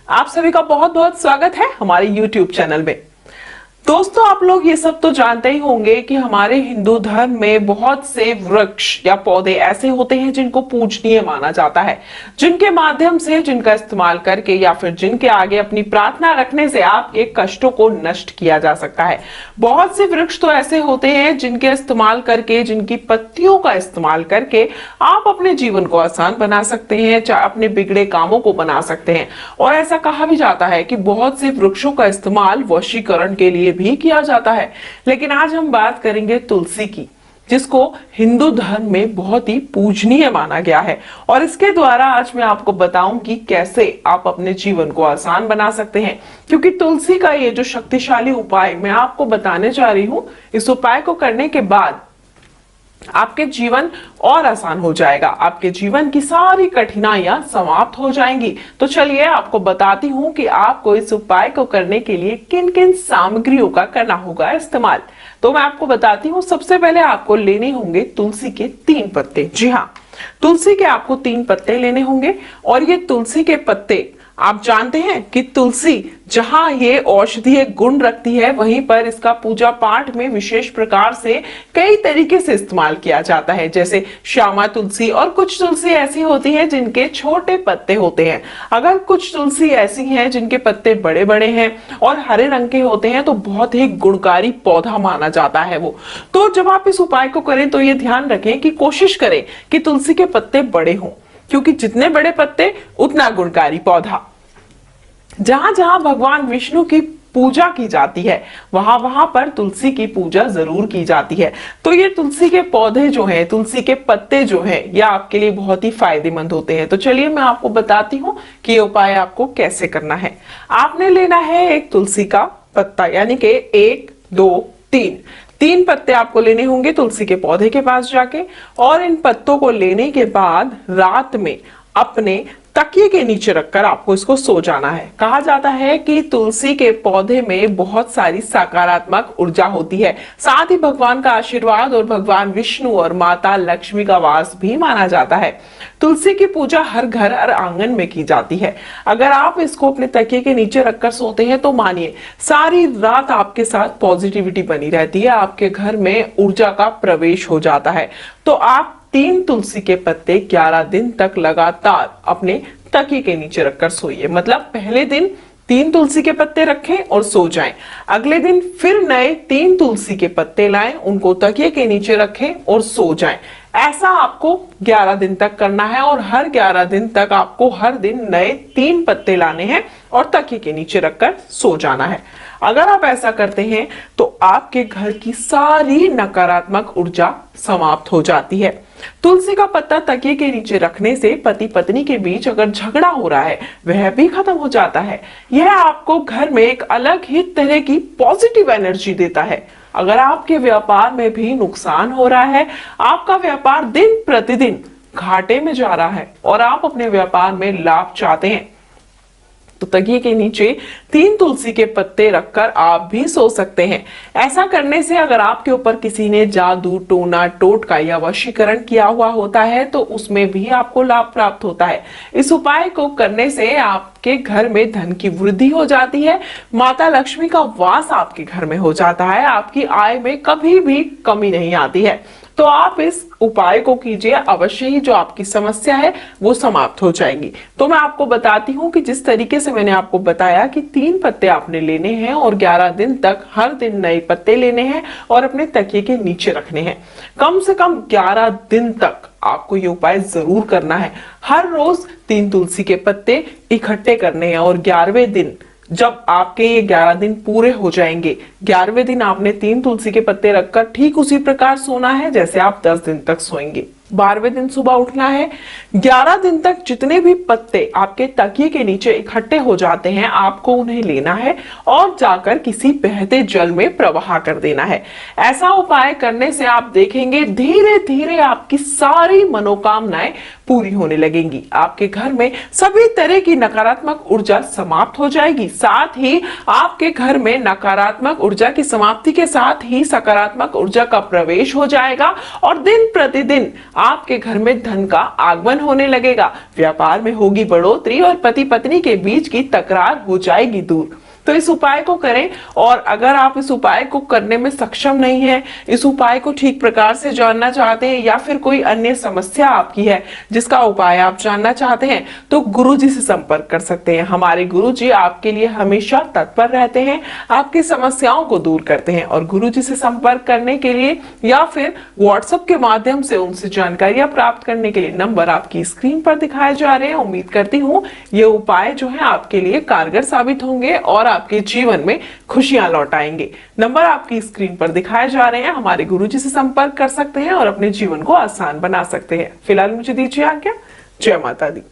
आप सभी का बहुत बहुत स्वागत है हमारे YouTube चैनल में। दोस्तों, आप लोग ये सब तो जानते ही होंगे कि हमारे हिंदू धर्म में बहुत से वृक्ष या पौधे ऐसे होते हैं जिनको पूजनीय माना जाता है, जिनके माध्यम से, जिनका इस्तेमाल करके या फिर जिनके आगे अपनी प्रार्थना रखने से आपके कष्टों को नष्ट किया जा सकता है। बहुत से वृक्ष तो ऐसे होते हैं जिनके इस्तेमाल करके, जिनकी पत्तियों का इस्तेमाल करके आप अपने जीवन को आसान बना सकते हैं, अपने बिगड़े कामों को बना सकते हैं। और ऐसा कहा भी जाता है कि बहुत से वृक्षों का इस्तेमाल वशीकरण के लिए भी किया जाता है। लेकिन आज हम बात करेंगे तुलसी की, जिसको हिंदू धर्म में बहुत ही पूजनीय माना गया है। और इसके द्वारा आज मैं आपको बताऊं कि कैसे आप अपने जीवन को आसान बना सकते हैं, क्योंकि तुलसी का ये जो शक्तिशाली उपाय मैं आपको बताने जा रही हूं, इस उपाय को करने के बाद आपके जीवन और आसान हो जाएगा, आपके जीवन की सारी कठिनाइयां समाप्त हो जाएंगी। तो चलिए आपको बताती हूं कि आपको इस उपाय को करने के लिए किन किन सामग्रियों का करना होगा इस्तेमाल। तो मैं आपको बताती हूं, सबसे पहले आपको लेने होंगे तुलसी के 3 पत्ते। जी हाँ, तुलसी के आपको 3 पत्ते लेने होंगे। और ये तुलसी के पत्ते, आप जानते हैं कि तुलसी जहां ये औषधीय गुण रखती है, वहीं पर इसका पूजा पाठ में विशेष प्रकार से कई तरीके से इस्तेमाल किया जाता है। जैसे श्यामा तुलसी, और कुछ तुलसी ऐसी होती है जिनके छोटे पत्ते होते हैं। अगर कुछ तुलसी ऐसी हैं जिनके पत्ते बड़े बड़े हैं और हरे रंग के होते हैं, तो बहुत ही गुणकारी पौधा माना जाता है वो। तो जब आप इस उपाय को करें तो ये ध्यान रखें कि कोशिश करें कि तुलसी के पत्ते बड़े हों, क्योंकि जितने बड़े पत्ते उतना गुणकारी पौधा। जहां जहां भगवान विष्णु की पूजा की जाती है, वहां वहां पर तुलसी की पूजा जरूर की जाती है। तो ये तुलसी के पौधे जो हैं, तुलसी के पत्ते जो हैं, ये आपके लिए बहुत ही फायदेमंद होते हैं। तो चलिए मैं आपको बताती हूँ कि ये उपाय आपको कैसे करना है। आपने लेना है एक तुलसी का पत्ता, यानी कि 1 2 3 पत्ते आपको लेने होंगे तुलसी के पौधे के पास जाके। और इन पत्तों को लेने के बाद रात में अपने तकिए के नीचे रखकर आपको इसको सो जाना है। कहा जाता है कि तुलसी के पौधे में बहुत सारी सकारात्मक ऊर्जा होती है, साथ ही भगवान का आशीर्वाद और भगवान विष्णु और माता लक्ष्मी का वास भी माना जाता है। तुलसी की पूजा हर घर और आंगन में की जाती है। अगर आप इसको अपने तकिए के नीचे रखकर सोते हैं तो मानिए सारी रात आपके साथ पॉजिटिविटी बनी रहती है, आपके घर में ऊर्जा का प्रवेश हो जाता है। तो आप 3 तुलसी के पत्ते 11 दिन तक लगातार अपने तकिए के नीचे रखकर सोइए। मतलब पहले दिन 3 तुलसी के पत्ते रखें और सो जाएं। अगले दिन फिर नए 3 तुलसी के पत्ते लाएं, उनको तकिए के नीचे रखें और सो जाएं। ऐसा आपको 11 दिन तक करना है। और हर 11 दिन तक आपको हर दिन नए 3 पत्ते लाने हैं और तकिए के नीचे रखकर सो जाना है। अगर आप ऐसा करते हैं तो आपके घर की सारी नकारात्मक ऊर्जा समाप्त हो जाती है। तुलसी का पत्ता तकिए के नीचे रखने से पति पत्नी के बीच अगर झगड़ा हो रहा है, वह भी खत्म हो जाता है। यह आपको घर में एक अलग ही तरह की पॉजिटिव एनर्जी देता है। अगर आपके व्यापार में भी नुकसान हो रहा है, आपका व्यापार दिन प्रतिदिन घाटे में जा रहा है और आप अपने व्यापार में लाभ चाहते हैं, तो तकिए के नीचे 3 तुलसी के पत्ते रखकर आप भी सो सकते हैं। ऐसा करने से अगर आपके ऊपर किसी ने जादू, टोना, टोटका या वशीकरण किया हुआ होता है, तो उसमें भी आपको लाभ प्राप्त होता है। इस उपाय को करने से आपके घर में धन की वृद्धि हो जाती है, माता लक्ष्मी का वास आपके घर में हो जाता है, आपकी आय में कभी भी कमी नहीं आती है। तो आप इस उपाय को कीजिए, अवश्य ही जो आपकी समस्या है वो समाप्त हो जाएगी। तो मैं आपको बताती हूँ कि जिस तरीके से मैंने आपको बताया कि 3 पत्ते आपने लेने हैं और 11 दिन तक हर दिन नए पत्ते लेने हैं और अपने तकिए के नीचे रखने हैं। कम से कम 11 दिन तक आपको ये उपाय जरूर करना है। हर रोज 3 तुलसी के पत्ते इकट्ठे करने हैं और 11वें दिन जब आपके ये 11 दिन पूरे हो जाएंगे, 11वें दिन आपने 3 तुलसी के पत्ते रखकर ठीक उसी प्रकार सोना है जैसे आप 10 दिन तक सोएंगे। 12वें दिन सुबह उठना है। 11 दिन तक जितने भी पत्ते आपके तकिए के नीचे इकट्ठे हो जाते हैं, आपको उन्हें लेना है और जाकर किसी बहते जल में प्रवाह कर देना है। ऐसा उपाय करने से आप देखेंगे धीरे धीरे आपकी सारी मनोकामनाएं पूरी होने लगेंगी। आपके घर में सभी तरह की नकारात्मक ऊर्जा समाप्त हो जाएगी। साथ ही आपके घर में नकारात्मक ऊर्जा की समाप्ति के साथ ही सकारात्मक ऊर्जा का प्रवेश हो जाएगा और दिन प्रतिदिन आपके घर में धन का आगमन होने लगेगा, व्यापार में होगी बढ़ोतरी और पति पत्नी के बीच की तकरार हो जाएगी दूर। तो इस उपाय को करें, और अगर आप इस उपाय को करने में सक्षम नहीं है, इस उपाय को ठीक प्रकार से जानना चाहते हैं, या फिर कोई अन्य समस्या आपकी है जिसका उपाय आप जानना चाहते हैं, तो गुरुजी से संपर्क कर सकते हैं। हमारे गुरुजी आपके लिए हमेशा तत्पर रहते हैं, आपकी समस्याओं को दूर करते हैं। और गुरुजी से संपर्क करने के लिए या फिर व्हाट्सएप के माध्यम से उनसे जानकारियां प्राप्त करने के लिए नंबर आपकी स्क्रीन पर दिखाए जा रहे हैं। उम्मीद करती हूँ ये उपाय जो है आपके लिए कारगर साबित होंगे और आपके जीवन में खुशियां लौट आएंगे। नंबर आपकी स्क्रीन पर दिखाए जा रहे हैं, हमारे गुरुजी से संपर्क कर सकते हैं और अपने जीवन को आसान बना सकते हैं। फिलहाल मुझे दीजिए आज्ञा। जय माता दी।